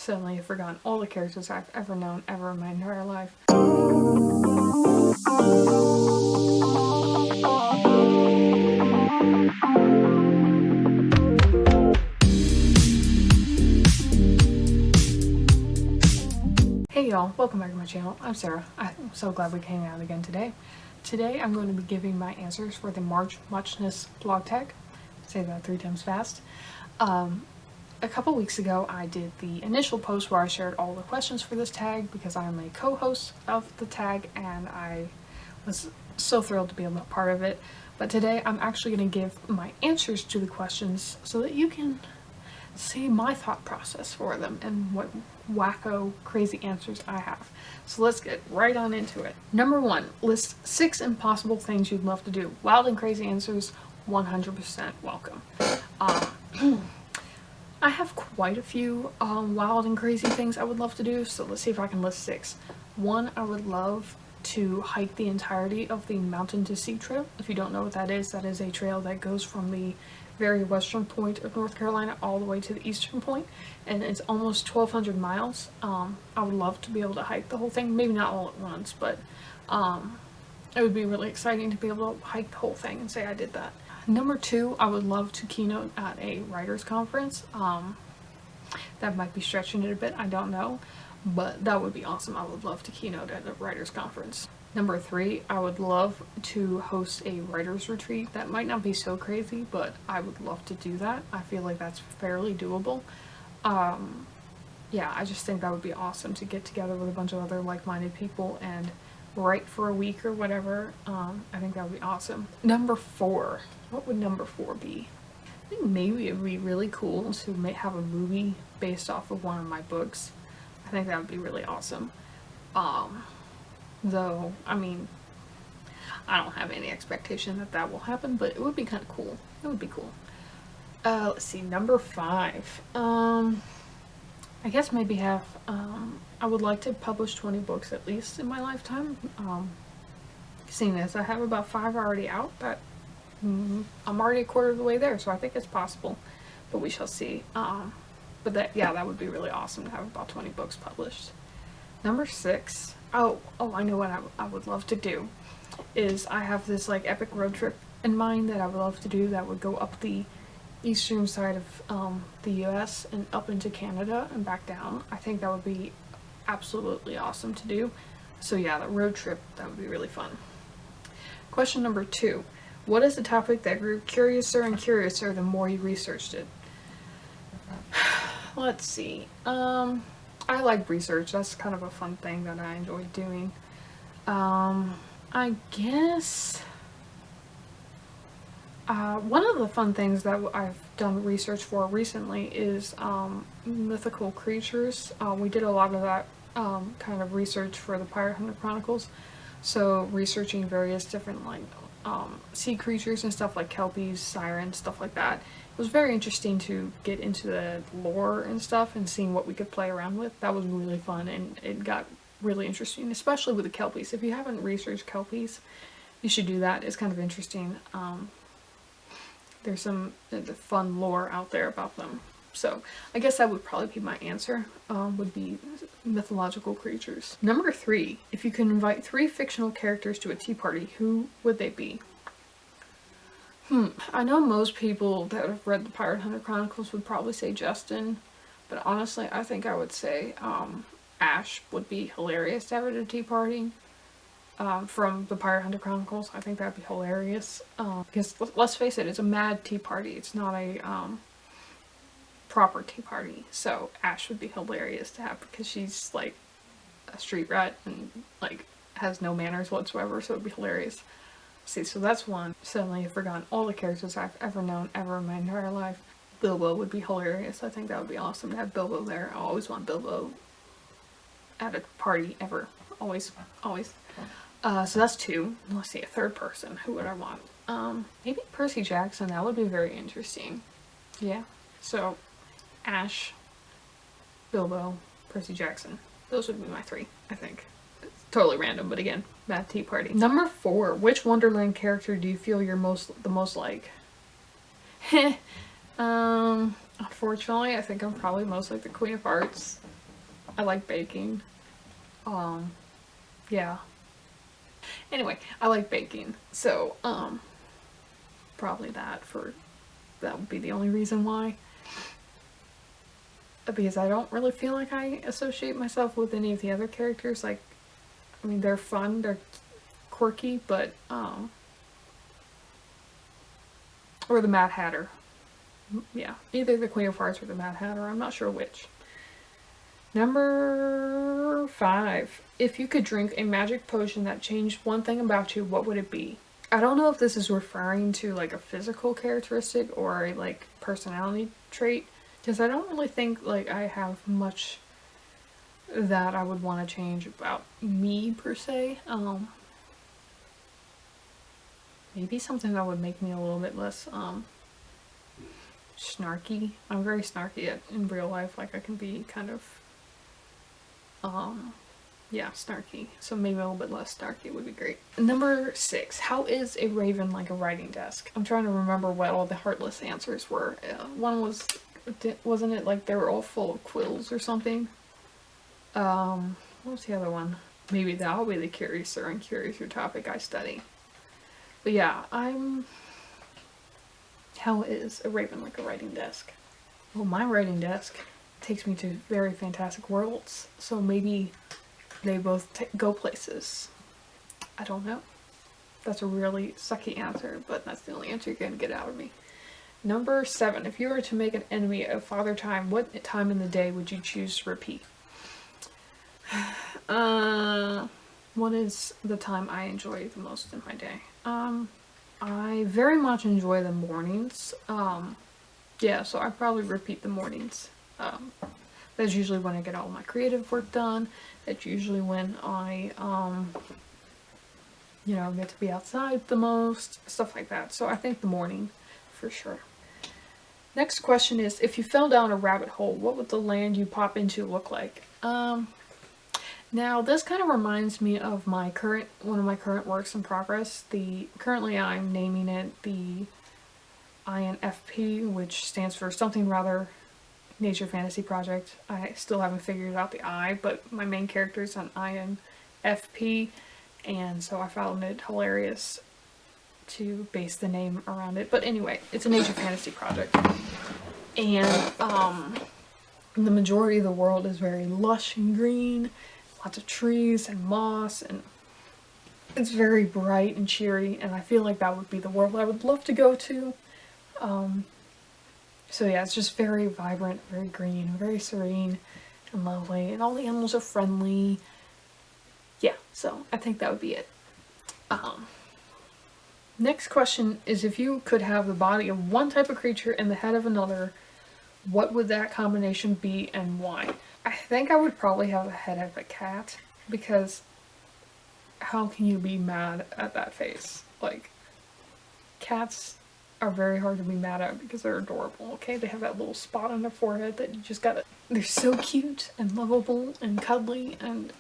Suddenly I've forgotten all the characters I've ever known ever in my entire life. Hey y'all, welcome back to my channel. I'm Sarah. I'm so glad we came out again today. Today I'm going to be giving my answers for the March Muchness Blog Tag. Say that 3 times fast. A couple weeks ago I did the initial post where I shared all the questions for this tag because I'm a co-host of the tag and I was so thrilled to be a part of it. But today I'm actually going to give my answers to the questions so that you can see my thought process for them and what wacko crazy answers I have. So let's get right on into it. Number 1, list 6 impossible things you'd love to do. Wild and crazy answers, 100% welcome. I have quite a few wild and crazy things I would love to do, so let's see if I can list 6. 1, I would love to hike the entirety of the Mountain to Sea Trail. If you don't know what that is a trail that goes from the very western point of North Carolina all the way to the eastern point, and it's almost 1,200 miles. I would love to be able to hike the whole thing, maybe not all at once, but it would be really exciting to be able to hike the whole thing and say I did that. Number 2, I would love to keynote at a writers conference. That might be stretching it a bit, I don't know, but that would be awesome. I would love to keynote at a writers conference. Number 3, I would love to host a writers retreat. That might not be so crazy, but I would love to do that. I feel like that's fairly doable. Yeah, I just think that would be awesome to get together with a bunch of other like-minded people and write for a week or whatever. I think that would be awesome. Number 4, what would number 4 be? I think maybe it would be really cool to have a movie based off of one of my books. I think that would be really awesome. Though, I mean, I don't have any expectation that that will happen, but it would be kind of cool. It would be cool. Let's see, number 5. I guess maybe have, I would like to publish 20 books at least in my lifetime. Seeing as I have about 5 already out, that I'm already a quarter of the way there, so I think it's possible, but we shall see. But that, yeah, that would be really awesome to have about 20 books published. Number 6, oh, I know what I would love to do, is I have this like epic road trip in mind that I would love to do that would go up the eastern side of the US and up into Canada and back down. I think that would be absolutely awesome to do. So yeah, the road trip, that would be really fun. Question number 2. What is the topic that grew curiouser and curiouser the more you researched it? Let's see. I like research. That's kind of a fun thing that I enjoy doing. I guess one of the fun things that I've done research for recently is mythical creatures. We did a lot of that kind of research for the Pirate Hunter Chronicles. So researching various different like sea creatures and stuff like kelpies, sirens, stuff like that. It was very interesting to get into the lore and stuff and seeing what we could play around with. That was really fun, and it got really interesting, especially with the kelpies. If you haven't researched kelpies, you should do that. It's kind of interesting. There's some fun lore out there about them. So I guess that would probably be my answer, would be mythological creatures. Number 3, if you could invite 3 fictional characters to a tea party, who would they be? I know most people that have read the Pirate Hunter Chronicles would probably say Justin, but honestly I think I would say Ash would be hilarious to have at a tea party. From the Pirate Hunter Chronicles, I think that'd be hilarious. Because let's face it, it's a mad tea party. It's not a proper tea party. So Ash would be hilarious to have because she's like a street rat and like has no manners whatsoever. So it'd be hilarious. See, so that's 1. Suddenly I've forgotten all the characters I've ever known ever in my entire life. Bilbo would be hilarious. I think that would be awesome to have Bilbo there. I always want Bilbo at a party ever. Always. So that's 2. Let's see, a 3rd person. Who would I want? Maybe Percy Jackson. That would be very interesting. Yeah. So Ash, Bilbo, Percy Jackson. Those would be my 3, I think. It's totally random, but again, bad tea party. Number 4. Which Wonderland character do you feel you're the most like? Unfortunately, I think I'm probably most like the Queen of Hearts. I like baking. Yeah. Anyway, I like baking, so, probably that would be the only reason why. Because I don't really feel like I associate myself with any of the other characters. Like, I mean, they're fun, they're quirky, but, or the Mad Hatter. Yeah, either the Queen of Hearts or the Mad Hatter, I'm not sure which. Number 5. If you could drink a magic potion that changed one thing about you, what would it be? I don't know if this is referring to like a physical characteristic or a like personality trait, because I don't really think like I have much that I would want to change about me per se. Maybe something that would make me a little bit less snarky. I'm very snarky in real life. Like I can be kind of yeah, snarky. So maybe a little bit less snarky would be great. Number 6. How is a raven like a writing desk? I'm trying to remember what all the heartless answers were. One was, wasn't it like they were all full of quills or something? What was the other one? Maybe that'll be the curiouser and curiouser topic I study. But yeah, how is a raven like a writing desk? Well, my writing desk takes me to very fantastic worlds, so maybe they both go places. I don't know. That's a really sucky answer, but that's the only answer you're going to get out of me. Number 7. If you were to make an enemy of Father Time, what time in the day would you choose to repeat? What is the time I enjoy the most in my day? I very much enjoy the mornings. Yeah, so I probably repeat the mornings. That's usually when I get all my creative work done. That's usually when I, you know, get to be outside the most, stuff like that. So I think the morning, for sure. Next question is, if you fell down a rabbit hole, what would the land you pop into look like? Now this kind of reminds me of one of my current works in progress. Currently I'm naming it the INFP, which stands for something rather nature fantasy project. I still haven't figured out the I, but my main character is an INFP, and so I found it hilarious to base the name around it. But anyway, it's a nature fantasy project, and the majority of the world is very lush and green, lots of trees and moss, and it's very bright and cheery, and I feel like that would be the world I would love to go to. So yeah, it's just very vibrant, very green, very serene and lovely, and all the animals are friendly. Yeah, so I think that would be it. Next question is, if you could have the body of one type of creature and the head of another, what would that combination be and why? I think I would probably have the head of a cat, because how can you be mad at that face? Like, cats are very hard to be mad at because they're adorable, okay? They have that little spot on their forehead that you just gotta... They're so cute and lovable and cuddly and...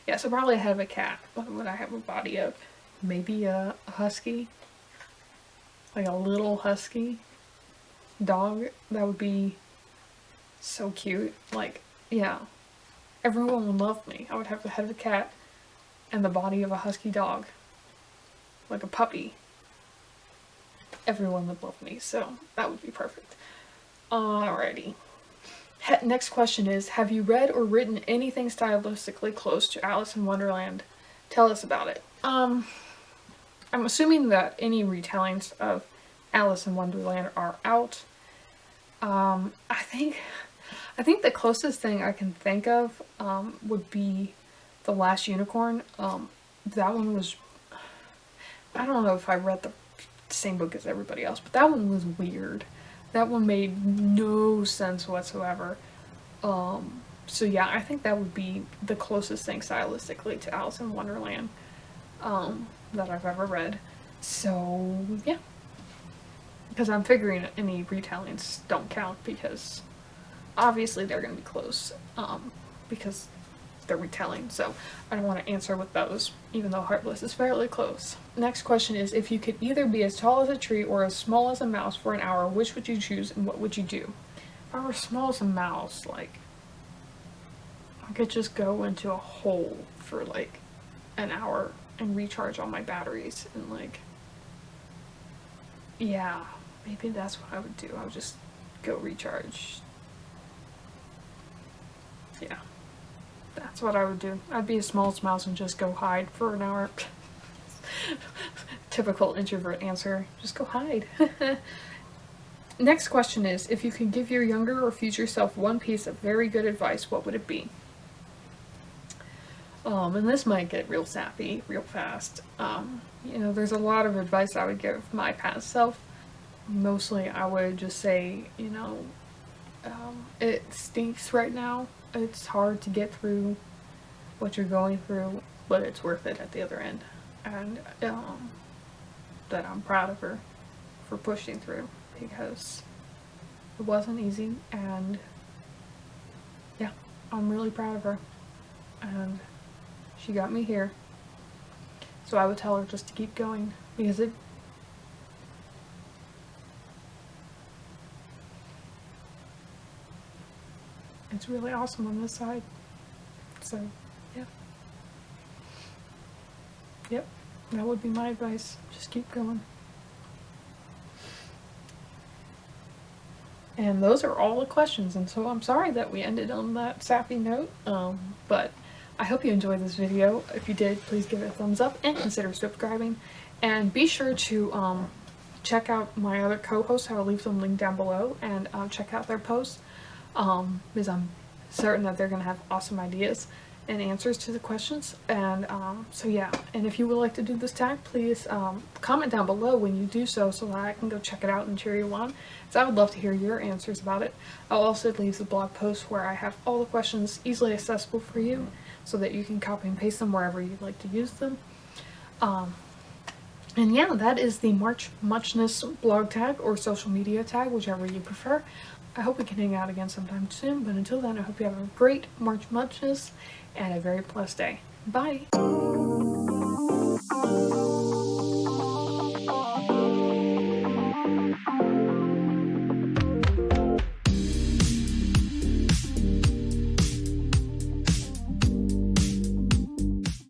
Yeah, so probably a head of a cat. What would I have a body of? Maybe a husky? Like a little husky dog? That would be so cute. Like, yeah. Everyone would love me. I would have the head of a cat and the body of a husky dog. Like a puppy. Everyone would love me, so that would be perfect. Alrighty. Next question is, have you read or written anything stylistically close to Alice in Wonderland? Tell us about it. I'm assuming that any retellings of Alice in Wonderland are out. I think the closest thing I can think of would be The Last Unicorn. That one was... I don't know if I read the same book as everybody else, but that one was weird. That one made no sense whatsoever. So yeah, I think that would be the closest thing stylistically to Alice in Wonderland that I've ever read. So yeah, because I'm figuring any retellings don't count, because obviously they're going to be close, because they're retelling, so I don't want to answer with those, even though Heartless is fairly close. Next question is, if you could either be as tall as a tree or as small as a mouse for an hour, which would you choose and what would you do? If I were small as a mouse, like, I could just go into a hole for like an hour and recharge all my batteries, and like, yeah, maybe that's what I would do. I would just go recharge. Yeah, that's what I would do. I'd be a small mouse and just go hide for an hour. Typical introvert answer, just go hide. Next question is, if you could give your younger or future self one piece of very good advice, what would it be? And this might get real sappy real fast. You know, there's a lot of advice I would give my past self. Mostly I would just say, you know, it stinks right now. It's hard to get through what you're going through, but it's worth it at the other end. And that I'm proud of her for pushing through, because it wasn't easy, and yeah, I'm really proud of her, and she got me here. So I would tell her just to keep going, because it's really awesome on this side. So yeah, yep, that would be my advice. Just keep going. And those are all the questions, and so I'm sorry that we ended on that sappy note, but I hope you enjoyed this video. If you did, please give it a thumbs up and consider subscribing. And be sure to check out my other co-hosts. I'll leave them linked down below, and check out their posts, because I'm certain that they're going to have awesome ideas and answers to the questions. And so yeah, and if you would like to do this tag, please comment down below when you do so that I can go check it out and cheer you on, so I would love to hear your answers about it. I'll also leave the blog post where I have all the questions easily accessible for you, so that you can copy and paste them wherever you'd like to use them. And yeah, that is the March Muchness Blog Tag, or social media tag, whichever you prefer. I hope we can hang out again sometime soon, but until then, I hope you have a great March Muchness and a very blessed day. Bye!